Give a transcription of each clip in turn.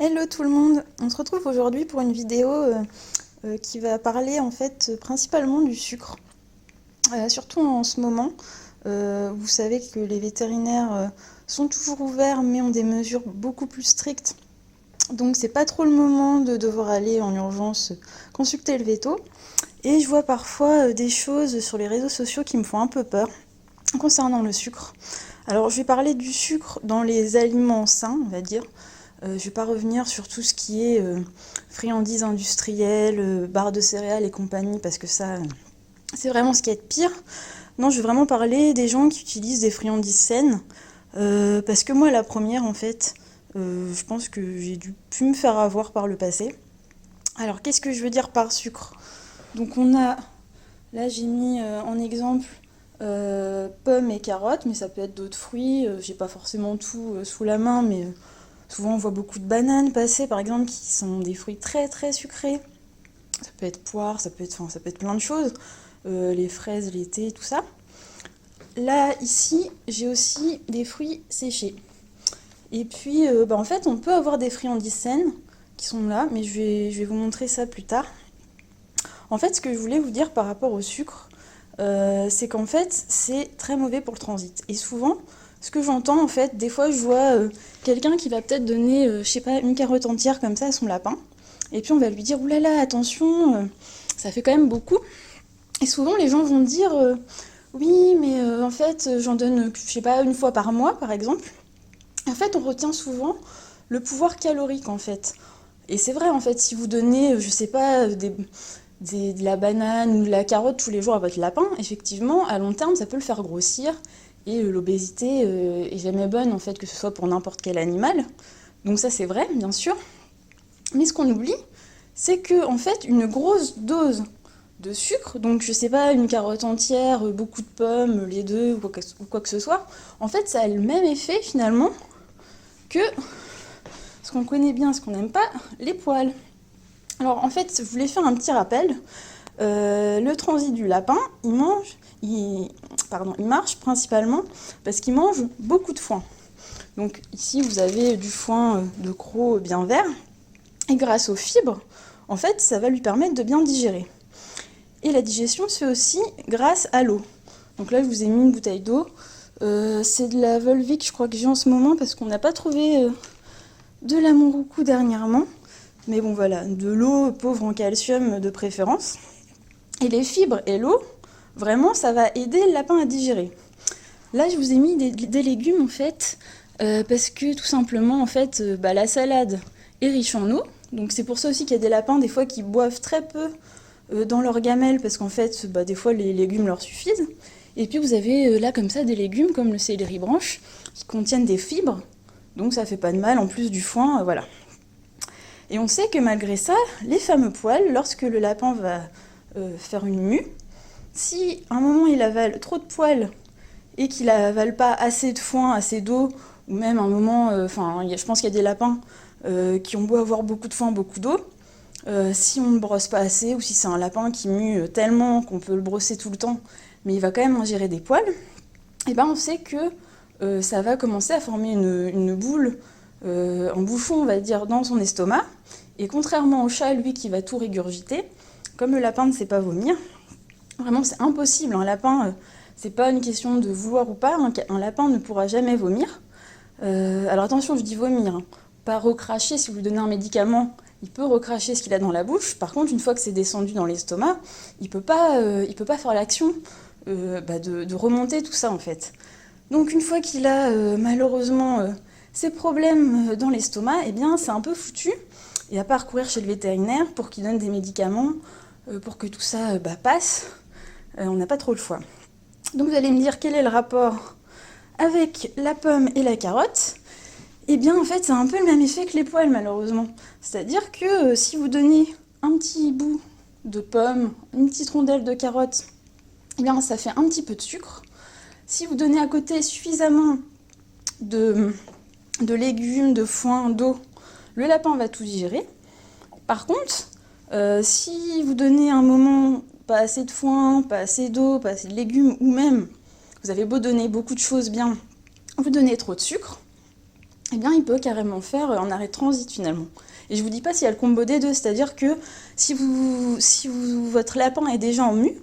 Hello tout le monde, on se retrouve aujourd'hui pour une vidéo qui va parler en fait principalement du sucre. Surtout en ce moment, vous savez que les vétérinaires sont toujours ouverts mais ont des mesures beaucoup plus strictes. Donc c'est pas trop le moment de devoir aller en urgence consulter le véto. Et je vois parfois des choses sur les réseaux sociaux qui me font un peu peur concernant le sucre. Alors je vais parler du sucre dans les aliments sains, on va dire. Je vais pas revenir sur tout ce qui est friandises industrielles, barres de céréales et compagnie, parce que ça, c'est vraiment ce qui est de pire. Non, je vais vraiment parler des gens qui utilisent des friandises saines, parce que moi, la première, en fait, je pense que j'ai pu me faire avoir par le passé. Alors, qu'est-ce que je veux dire par sucre? Donc, là, j'ai mis en exemple pommes et carottes, mais ça peut être d'autres fruits. J'ai pas forcément tout sous la main, mais souvent on voit beaucoup de bananes passer, par exemple, qui sont des fruits très très sucrés. Ça peut être poire, ça peut être plein de choses. Les fraises l'été, tout ça. Là, ici, j'ai aussi des fruits séchés. Et puis, en fait, on peut avoir des friandises saines qui sont là, mais je vais vous montrer ça plus tard. En fait, ce que je voulais vous dire par rapport au sucre, c'est qu'en fait, c'est très mauvais pour le transit. Et souvent, ce que j'entends, en fait, des fois, je vois quelqu'un qui va peut-être donner, je sais pas, une carotte entière comme ça à son lapin. Et puis, on va lui dire, oulala, attention, ça fait quand même beaucoup. Et souvent, les gens vont dire, oui, mais en fait, j'en donne, je sais pas, une fois par mois, par exemple. En fait, on retient souvent le pouvoir calorique, en fait. Et c'est vrai, en fait, si vous donnez, je sais pas, de la banane ou de la carotte tous les jours à votre lapin, effectivement, à long terme, ça peut le faire grossir. Et l'obésité est jamais bonne, en fait, que ce soit pour n'importe quel animal. Donc ça, c'est vrai, bien sûr. Mais ce qu'on oublie, c'est que, en fait, une grosse dose de sucre, donc je sais pas, une carotte entière, beaucoup de pommes, les deux, ou quoi que ce soit, en fait, ça a le même effet, finalement, que ce qu'on connaît bien, ce qu'on n'aime pas, les poils. Alors, en fait, je voulais faire un petit rappel. Le transit du lapin, il marche principalement parce qu'il mange beaucoup de foin. Donc ici, vous avez du foin de croc bien vert. Et grâce aux fibres, en fait, ça va lui permettre de bien digérer. Et la digestion se fait aussi grâce à l'eau. Donc là, je vous ai mis une bouteille d'eau. C'est de la Volvic, je crois que j'ai en ce moment, parce qu'on n'a pas trouvé de la Monroucou dernièrement. Mais bon, voilà, de l'eau pauvre en calcium de préférence. Et les fibres et l'eau, vraiment, ça va aider le lapin à digérer. Là, je vous ai mis des légumes, en fait, parce que tout simplement, en fait, la salade est riche en eau. Donc c'est pour ça aussi qu'il y a des lapins, des fois, qui boivent très peu dans leur gamelle, parce qu'en fait, des fois, les légumes leur suffisent. Et puis vous avez là, comme ça, des légumes comme le céleri branche, qui contiennent des fibres. Donc ça fait pas de mal, en plus du foin, voilà. Et on sait que malgré ça, les fameux poils, lorsque le lapin va faire une mue, si à un moment il avale trop de poils et qu'il n'avale pas assez de foin, assez d'eau, ou même à un moment, je pense qu'il y a des lapins qui ont beau avoir beaucoup de foin, beaucoup d'eau, si on ne brosse pas assez, ou si c'est un lapin qui mue tellement qu'on peut le brosser tout le temps, mais il va quand même ingérer des poils, et on sait que ça va commencer à former une boule, un bouchon, on va dire, dans son estomac. Et contrairement au chat, lui, qui va tout régurgiter, comme le lapin ne sait pas vomir, vraiment c'est impossible. Un lapin, c'est pas une question de vouloir ou pas, un lapin ne pourra jamais vomir. Alors attention, je dis vomir, hein. Pas recracher. Si vous lui donnez un médicament, il peut recracher ce qu'il a dans la bouche. Par contre, une fois que c'est descendu dans l'estomac, il peut pas faire l'action de remonter tout ça, en fait. Donc une fois qu'il a malheureusement ces problèmes dans l'estomac, eh bien c'est un peu foutu. Et à part courir chez le vétérinaire pour qu'il donne des médicaments pour que tout ça passe, on n'a pas trop le choix. Donc vous allez me dire quel est le rapport avec la pomme et la carotte. Eh bien en fait c'est un peu le même effet que les poils malheureusement. C'est-à-dire que si vous donnez un petit bout de pomme, une petite rondelle de carotte, eh bien ça fait un petit peu de sucre. Si vous donnez à côté suffisamment de légumes, de foin, d'eau, le lapin va tout digérer. Par contre, si vous donnez à un moment pas assez de foin, pas assez d'eau, pas assez de légumes, ou même vous avez beau donner beaucoup de choses bien, vous donnez trop de sucre, eh bien il peut carrément faire un arrêt de transit finalement. Et je vous dis pas s'il y a le combo des deux, c'est-à-dire que votre lapin est déjà en mue,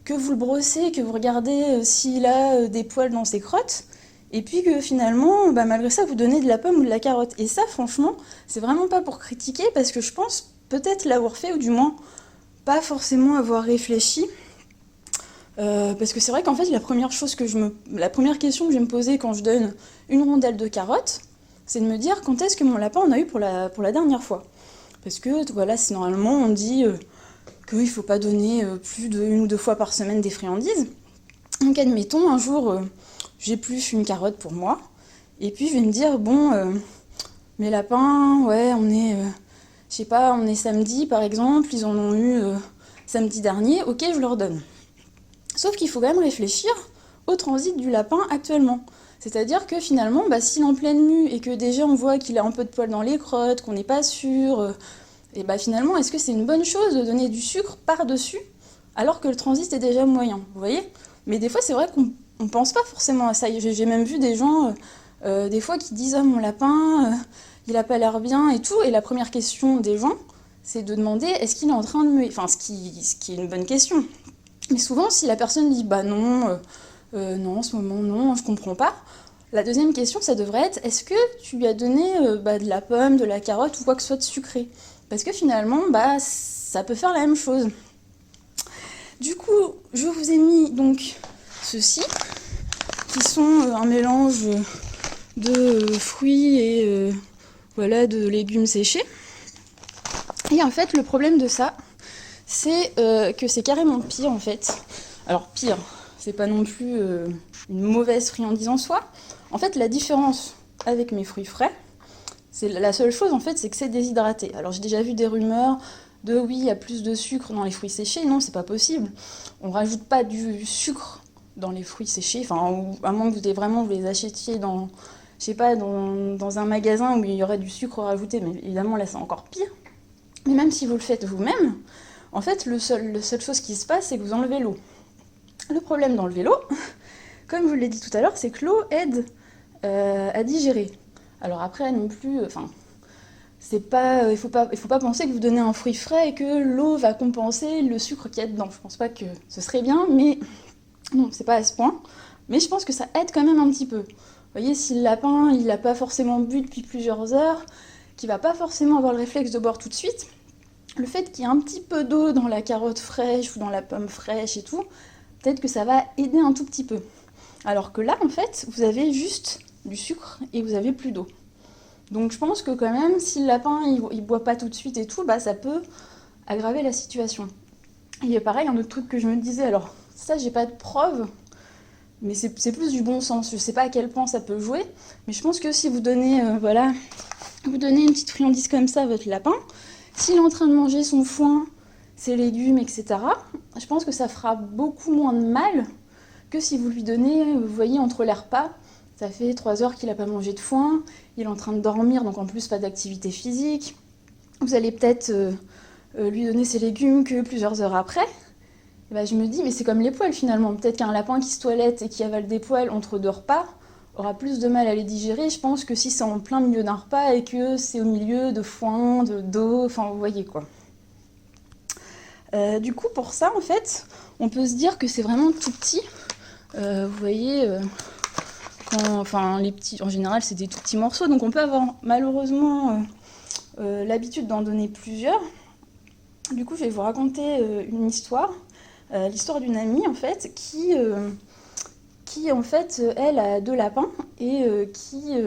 que vous le brossez, que vous regardez s'il a des poils dans ses crottes, et puis que finalement, malgré ça, vous donnez de la pomme ou de la carotte. Et ça, franchement, c'est vraiment pas pour critiquer, parce que je pense peut-être l'avoir fait, ou du moins pas forcément avoir réfléchi. Parce que c'est vrai qu'en fait, la première question que je vais me poser quand je donne une rondelle de carotte, c'est de me dire quand est-ce que mon lapin en a eu pour la dernière fois. Parce que voilà, c'est normalement on dit qu'il ne faut pas donner plus d'1 ou 2 fois par semaine des friandises. Donc admettons, un jour, j'épluche une carotte pour moi, et puis je vais me dire, bon, mes lapins, ouais, on est samedi par exemple, ils en ont eu samedi dernier, ok, je leur donne. Sauf qu'il faut quand même réfléchir au transit du lapin actuellement. C'est-à-dire que finalement, s'il est en pleine mue et que déjà on voit qu'il a un peu de poils dans les crottes, qu'on n'est pas sûr, et finalement, est-ce que c'est une bonne chose de donner du sucre par-dessus alors que le transit est déjà moyen, vous voyez? Mais des fois, c'est vrai qu'on ne pense pas forcément à ça. J'ai même vu des gens, des fois, qui disent « Ah, mon lapin, il a pas l'air bien et tout ». Et la première question des gens, c'est de demander « Est-ce qu'il est en train de muer ?» Enfin, ce qui est une bonne question. Mais souvent, si la personne dit « Bah non, non, en ce moment, non, je comprends pas », la deuxième question, ça devrait être « Est-ce que tu lui as donné de la pomme, de la carotte ou quoi que ce soit de sucré ?» Parce que finalement, ça peut faire la même chose. Du coup, je vous ai mis donc ceux-ci, qui sont un mélange de fruits et voilà, de légumes séchés. Et en fait, le problème de ça, c'est que c'est carrément pire en fait. Alors pire, c'est pas non plus une mauvaise friandise en soi. En fait, la différence avec mes fruits frais, c'est la seule chose en fait, c'est que c'est déshydraté. Alors j'ai déjà vu des rumeurs de oui, il y a plus de sucre dans les fruits séchés. Non, c'est pas possible. On rajoute pas du sucre dans les fruits séchés, enfin, à moins que vous les achetiez dans, je sais pas, dans un magasin où il y aurait du sucre rajouté, mais évidemment là c'est encore pire. Mais même si vous le faites vous-même, en fait, la seule chose qui se passe, c'est que vous enlevez l'eau. Le problème d'enlever l'eau, comme je vous l'ai dit tout à l'heure, c'est que l'eau aide à digérer. Alors après, non plus, il faut pas penser que vous donnez un fruit frais et que l'eau va compenser le sucre qu'il y a dedans. Je pense pas que ce serait bien, mais non, c'est pas à ce point. Mais je pense que ça aide quand même un petit peu. Vous voyez, si le lapin, il n'a pas forcément bu depuis plusieurs heures, qu'il va pas forcément avoir le réflexe de boire tout de suite, le fait qu'il y ait un petit peu d'eau dans la carotte fraîche ou dans la pomme fraîche et tout, peut-être que ça va aider un tout petit peu. Alors que là, en fait, vous avez juste du sucre et vous avez plus d'eau. Donc je pense que quand même, si le lapin, il boit pas tout de suite et tout, ça peut aggraver la situation. Et pareil, un autre truc que je me disais, alors ça, j'ai pas de preuve, mais c'est plus du bon sens. Je sais pas à quel point ça peut jouer, mais je pense que si vous donnez, vous donnez une petite friandise comme ça à votre lapin, s'il est en train de manger son foin, ses légumes, etc., je pense que ça fera beaucoup moins de mal que si vous lui donnez, vous voyez, entre les repas, ça fait 3 heures qu'il n'a pas mangé de foin, il est en train de dormir, donc en plus pas d'activité physique. Vous allez peut-être lui donner ses légumes que plusieurs heures après. Et je me dis, mais c'est comme les poils finalement. Peut-être qu'un lapin qui se toilette et qui avale des poils entre 2 repas aura plus de mal à les digérer, je pense, que si c'est en plein milieu d'un repas et que c'est au milieu de foin, d'eau, enfin vous voyez quoi. Du coup, pour ça, en fait, on peut se dire que c'est vraiment tout petit. Vous voyez, les petits, en général, c'est des tout petits morceaux, donc on peut avoir malheureusement l'habitude d'en donner plusieurs. Du coup, je vais vous raconter une histoire, l'histoire d'une amie, en fait, qui en fait, elle a 2 lapins et qui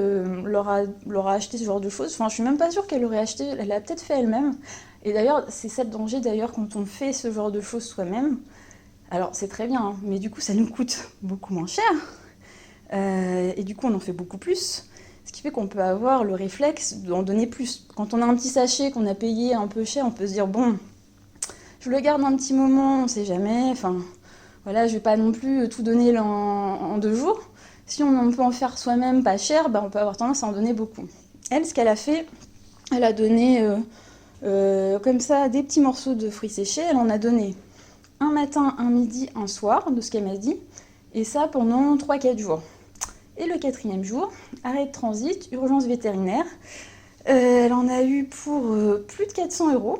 leur a acheté ce genre de choses. Enfin, je suis même pas sûre qu'elle l'aurait acheté, elle l'a peut-être fait elle-même. Et d'ailleurs, c'est ça le danger, d'ailleurs, quand on fait ce genre de choses soi-même. Alors, c'est très bien, hein, mais du coup, ça nous coûte beaucoup moins cher. Et du coup, on en fait beaucoup plus. Ce qui fait qu'on peut avoir le réflexe d'en donner plus. Quand on a un petit sachet qu'on a payé un peu cher, on peut se dire, bon, je le garde un petit moment, on sait jamais, enfin... Voilà, je vais pas non plus tout donner en 2 jours. Si on peut en faire soi-même pas cher, on peut avoir tendance à en donner beaucoup. Elle, ce qu'elle a fait, elle a donné comme ça des petits morceaux de fruits séchés. Elle en a donné un matin, un midi, un soir, de ce qu'elle m'a dit. Et ça pendant 3-4 jours. Et le 4e jour, arrêt de transit, urgence vétérinaire. Elle en a eu pour plus de 400 €.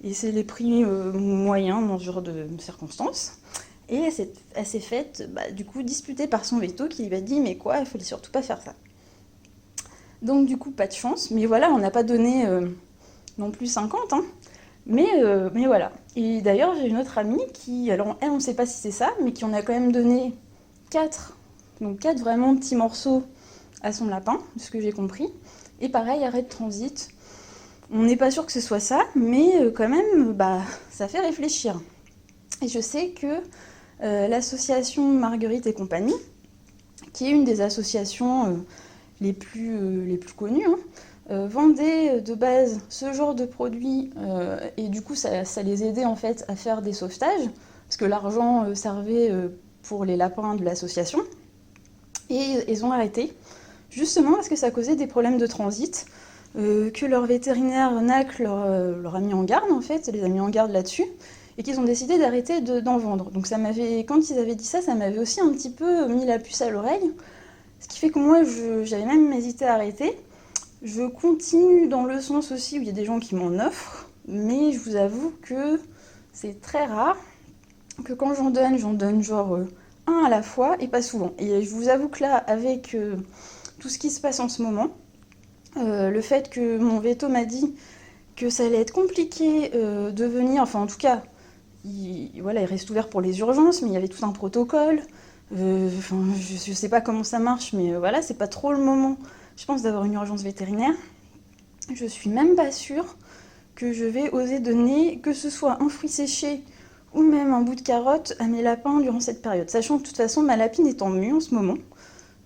Et c'est les prix moyens dans ce genre de circonstances. Et elle s'est faite, du coup, disputée par son veto qui lui a dit « Mais quoi, il faut surtout pas faire ça ». Donc du coup, pas de chance. Mais voilà, on n'a pas donné non plus 50, hein. Mais voilà. Et d'ailleurs, j'ai une autre amie qui, alors elle, on ne sait pas si c'est ça, mais qui en a quand même donné 4. Donc 4 vraiment petits morceaux à son lapin, de ce que j'ai compris. Et pareil, arrêt de transit. On n'est pas sûr que ce soit ça, mais quand même, ça fait réfléchir. Et je sais que l'association Marguerite et compagnie, qui est une des associations les plus connues, vendait de base ce genre de produits et du coup ça les aidait en fait à faire des sauvetages parce que l'argent servait pour les lapins de l'association et ils ont arrêté justement parce que ça causait des problèmes de transit que leur vétérinaire NAC leur a mis en garde en fait, les a mis en garde là-dessus et qu'ils ont décidé d'arrêter d'en vendre. Donc ça m'avait, quand ils avaient dit ça, ça m'avait aussi un petit peu mis la puce à l'oreille, ce qui fait que moi j'avais même hésité à arrêter. Je continue dans le sens aussi où il y a des gens qui m'en offrent, mais je vous avoue que c'est très rare, que quand j'en donne genre un à la fois et pas souvent. Et je vous avoue que là, avec tout ce qui se passe en ce moment, le fait que mon veto m'a dit que ça allait être compliqué de venir, enfin en tout cas, il reste ouvert pour les urgences, mais il y avait tout un protocole. Je sais pas comment ça marche, mais voilà, c'est pas trop le moment, je pense, d'avoir une urgence vétérinaire. Je suis même pas sûre que je vais oser donner que ce soit un fruit séché ou même un bout de carotte à mes lapins durant cette période. Sachant que de toute façon, ma lapine est en mue en ce moment.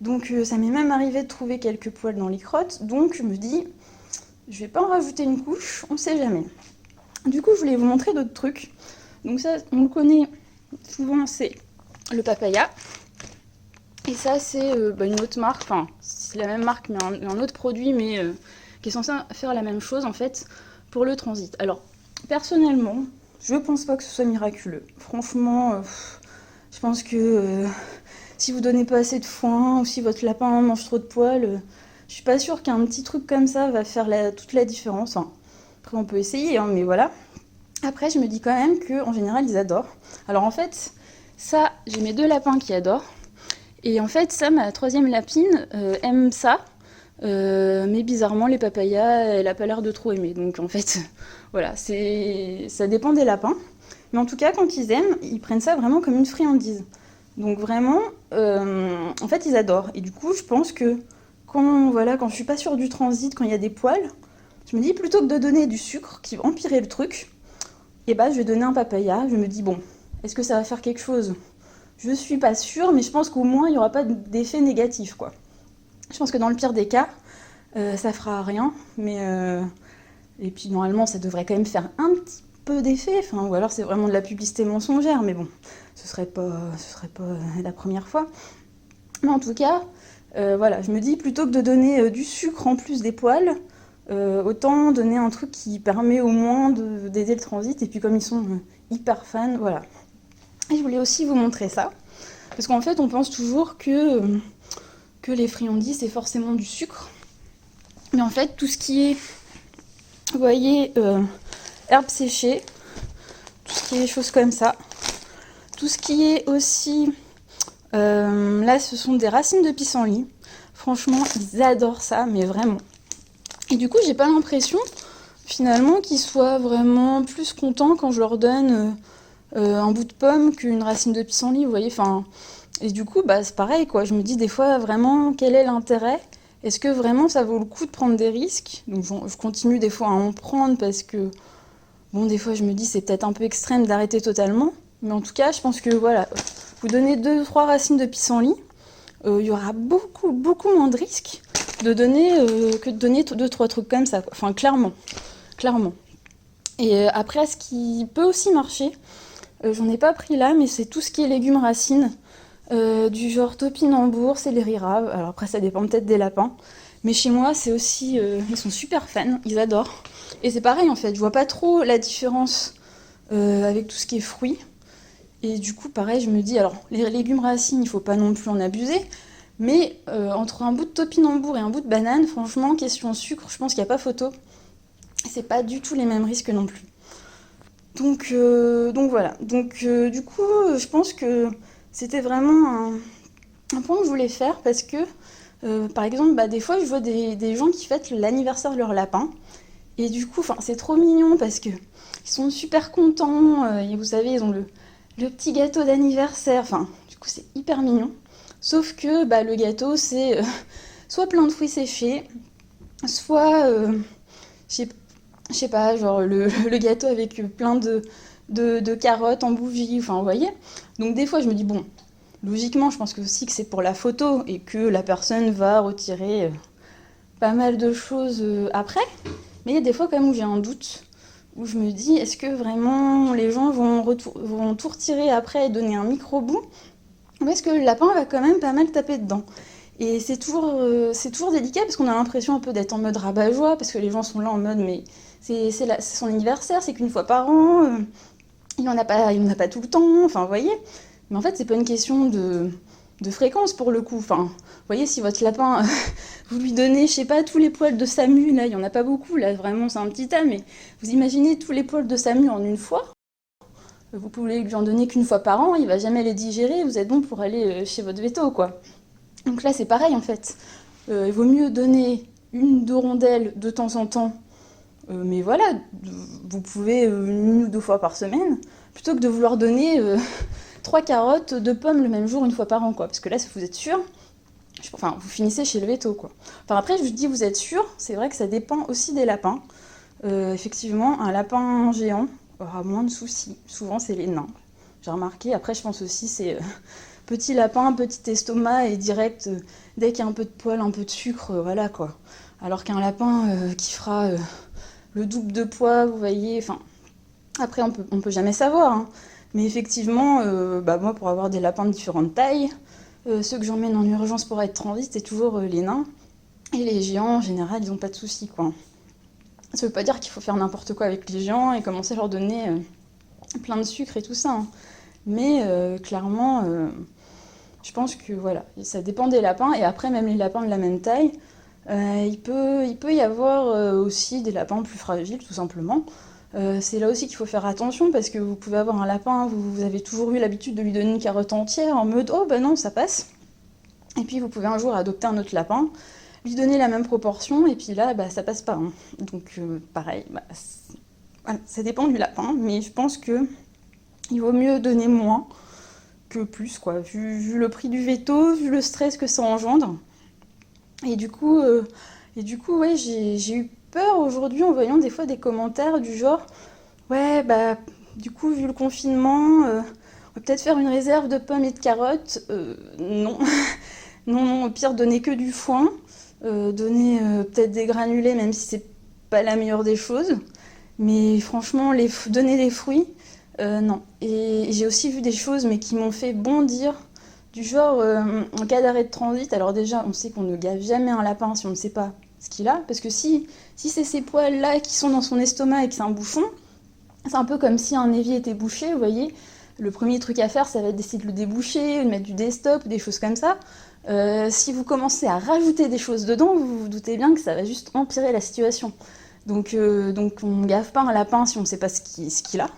Donc ça m'est même arrivé de trouver quelques poils dans les crottes. Donc je me dis, je vais pas en rajouter une couche, on sait jamais. Du coup, je voulais vous montrer d'autres trucs. Donc ça, on le connaît souvent, c'est le papaya. Et ça, c'est une autre marque, enfin, c'est la même marque, mais un autre produit, mais qui est censé faire la même chose, en fait, pour le transit. Alors, personnellement, je pense pas que ce soit miraculeux. Franchement, je pense que si vous donnez pas assez de foin, ou si votre lapin mange trop de poils, je suis pas sûre qu'un petit truc comme ça va faire toute la différence. Enfin, après, on peut essayer, hein, mais voilà. Après, je me dis quand même qu'en général, ils adorent. Alors en fait, ça, j'ai mes 2 lapins qui adorent. Et en fait, ça, ma 3e lapine aime ça. Mais bizarrement, les papayas, elle a pas l'air de trop aimer. Donc en fait, voilà, ça dépend des lapins. Mais en tout cas, quand ils prennent ça vraiment comme une friandise. Donc vraiment, en fait, ils adorent. Et du coup, je pense que quand je suis pas sûre du transit, quand il y a des poils, je me dis plutôt que de donner du sucre qui va empirer le truc, et je vais donner un papaya. Je me dis bon, est-ce que ça va faire quelque chose ? Je suis pas sûre, mais je pense qu'au moins il n'y aura pas d'effet négatif, quoi. Je pense que dans le pire des cas, ça fera rien, mais et puis normalement ça devrait quand même faire un petit peu d'effet, ou alors c'est vraiment de la publicité mensongère, mais bon, ce serait pas la première fois. Mais en tout cas, je me dis plutôt que de donner du sucre en plus des poils, autant donner un truc qui permet au moins d'aider le transit, et puis comme ils sont hyper fans, voilà. Et je voulais aussi vous montrer ça, parce qu'en fait on pense toujours que les friandises c'est forcément du sucre, mais en fait tout ce qui est, vous voyez, herbes séchées, tout ce qui est choses comme ça, tout ce qui est aussi, là ce sont des racines de pissenlit, franchement ils adorent ça, mais vraiment. Et du coup j'ai pas l'impression finalement qu'ils soient vraiment plus contents quand je leur donne un bout de pomme qu'une racine de pissenlit, vous voyez, et du coup, c'est pareil, quoi. Je me dis des fois, vraiment, quel est l'intérêt ? Est-ce que vraiment ça vaut le coup de prendre des risques ? Donc je continue des fois à en prendre parce que, bon, des fois je me dis c'est peut-être un peu extrême d'arrêter totalement. Mais en tout cas, je pense que, voilà, vous donnez 2-3 racines de pissenlit, il y aura beaucoup, beaucoup moins de risques que de donner 2-3 trucs comme ça, quoi. Enfin, clairement. Et après, ce qui peut aussi marcher, j'en ai pas pris là, mais c'est tout ce qui est légumes racines, du genre topinambour, céleri rave. Alors après, ça dépend peut-être des lapins. Mais chez moi, c'est aussi... ils sont super fans, ils adorent. Et c'est pareil, en fait, je vois pas trop la différence avec tout ce qui est fruits. Et du coup, pareil, je me dis... Alors, les légumes racines, il faut pas non plus en abuser. Mais entre un bout de topinambour et un bout de banane, franchement, question sucre, je pense qu'il n'y a pas photo. C'est pas du tout les mêmes risques non plus. Donc voilà. Du coup, je pense que c'était vraiment un point que je voulais faire parce que, par exemple, bah, des fois, je vois des gens qui fêtent l'anniversaire de leur lapin. Et du coup, c'est trop mignon parce que ils sont super contents. Et vous savez, ils ont le petit gâteau d'anniversaire. Enfin, du coup, c'est hyper mignon. Sauf que bah, le gâteau, c'est soit plein de fruits séchés, soit, je sais je sais pas, genre le gâteau avec plein de carottes en bougie, enfin, vous voyez. Donc des fois, je me dis, bon, logiquement, je pense que aussi que c'est pour la photo et que la personne va retirer pas mal de choses après. Mais il y a des fois quand même où j'ai un doute, où je me dis, est-ce que vraiment les gens vont tout retirer après et donner un micro-bout? Ou est-ce que le lapin va quand même pas mal taper dedans? Et c'est toujours délicat parce qu'on a l'impression un peu d'être en mode rabat-joie, parce que les gens sont là en mode, mais c'est son anniversaire, c'est qu'une fois par an, il n'y en a pas tout le temps, enfin, vous voyez. Mais en fait, c'est pas une question de fréquence pour le coup. Enfin, vous voyez, si votre lapin, vous lui donnez, je sais pas, tous les poils de Samu, là, il y en a pas beaucoup, là, vraiment, c'est un petit tas, mais vous imaginez tous les poils de Samu en une fois? Vous pouvez lui en donner qu'une fois par an, il va jamais les digérer, vous êtes bon pour aller chez votre veto, quoi. Donc là, c'est pareil, en fait. Il vaut mieux donner une, deux rondelles de temps en temps, mais voilà, vous pouvez une ou deux fois par semaine, plutôt que de vouloir donner trois carottes, deux pommes le même jour une fois par an, quoi. Parce que là, vous êtes sûr, enfin, vous finissez chez le veto, quoi. Enfin, après, je vous dis, vous êtes sûr, c'est vrai que ça dépend aussi des lapins. Effectivement, un lapin géant aura moins de soucis. Souvent, c'est les nains. J'ai remarqué. Après, je pense aussi, c'est petit lapin, petit estomac et direct, dès qu'il y a un peu de poil, un peu de sucre, voilà quoi. Alors qu'un lapin qui fera le double de poids, vous voyez, enfin, après, on peut jamais savoir, hein. Mais effectivement, bah, moi, pour avoir des lapins de différentes tailles, ceux que j'emmène en urgence pour être transit, c'est toujours les nains. Et les géants, en général, ils n'ont pas de soucis, quoi. Ça veut pas dire qu'il faut faire n'importe quoi avec les géants et commencer à leur donner plein de sucre et tout ça, hein. Mais clairement, je pense que voilà, ça dépend des lapins. Et après, même les lapins de la même taille, il peut y avoir aussi des lapins plus fragiles, tout simplement. C'est là aussi qu'il faut faire attention parce que vous pouvez avoir un lapin, vous avez toujours eu l'habitude de lui donner une carotte entière en mode oh bah non, ça passe. Et puis vous pouvez un jour adopter un autre lapin, lui donner la même proportion et puis là bah, ça passe pas, hein. Donc pareil, bah, voilà, ça dépend du lapin, mais je pense que il vaut mieux donner moins que plus, quoi, vu le prix du veto, vu le stress que ça engendre. Et du coup, ouais, j'ai eu peur aujourd'hui en voyant des fois des commentaires du genre ouais, bah, du coup, vu le confinement, on va peut-être faire une réserve de pommes et de carottes. Non. Non, non, au pire, donner que du foin. Donner peut-être des granulés, même si c'est pas la meilleure des choses. Mais franchement, donner des fruits, non. Et j'ai aussi vu des choses, mais qui m'ont fait bondir. Du genre, en cas d'arrêt de transit, alors déjà, on sait qu'on ne gave jamais un lapin si on ne sait pas ce qu'il a. Parce que si c'est ces poils-là qui sont dans son estomac et que c'est un bouchon, c'est un peu comme si un évier était bouché, vous voyez. Le premier truc à faire, ça va être d'essayer de le déboucher, de mettre du destop, des choses comme ça. Si vous commencez à rajouter des choses dedans, vous vous doutez bien que ça va juste empirer la situation. Donc on ne gave pas un lapin si on ne sait pas ce qu'il a.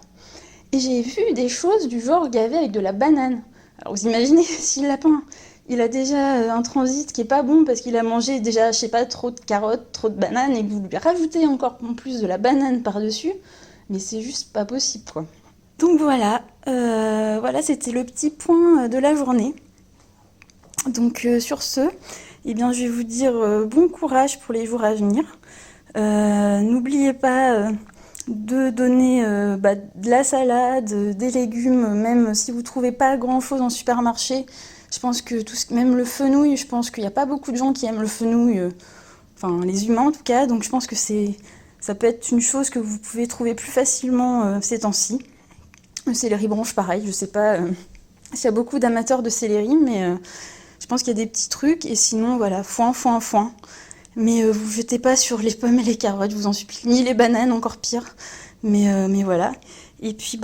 Et j'ai vu des choses du genre gaver avec de la banane. Alors vous imaginez si le lapin, il a déjà un transit qui est pas bon parce qu'il a mangé déjà, je sais pas, trop de carottes, trop de bananes, et que vous lui rajoutez encore en plus de la banane par-dessus, mais c'est juste pas possible, quoi. Donc voilà, voilà, c'était le petit point de la journée. Donc sur ce, eh bien, je vais vous dire bon courage pour les jours à venir. N'oubliez pas de donner bah, de la salade, des légumes, même si vous ne trouvez pas grand-chose en supermarché. Je pense que même le fenouil, je pense qu'il n'y a pas beaucoup de gens qui aiment le fenouil, enfin les humains en tout cas, donc je pense que ça peut être une chose que vous pouvez trouver plus facilement ces temps-ci. Le céleri branche, pareil, je sais pas s'il y a beaucoup d'amateurs de céleri, mais je pense qu'il y a des petits trucs, et sinon voilà, foin, foin, foin. Mais vous jetez pas sur les pommes et les carottes, je vous en supplie, ni les bananes, encore pire. Mais voilà. Et puis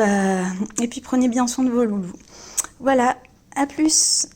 prenez bien soin de vos loulous. Voilà, à plus.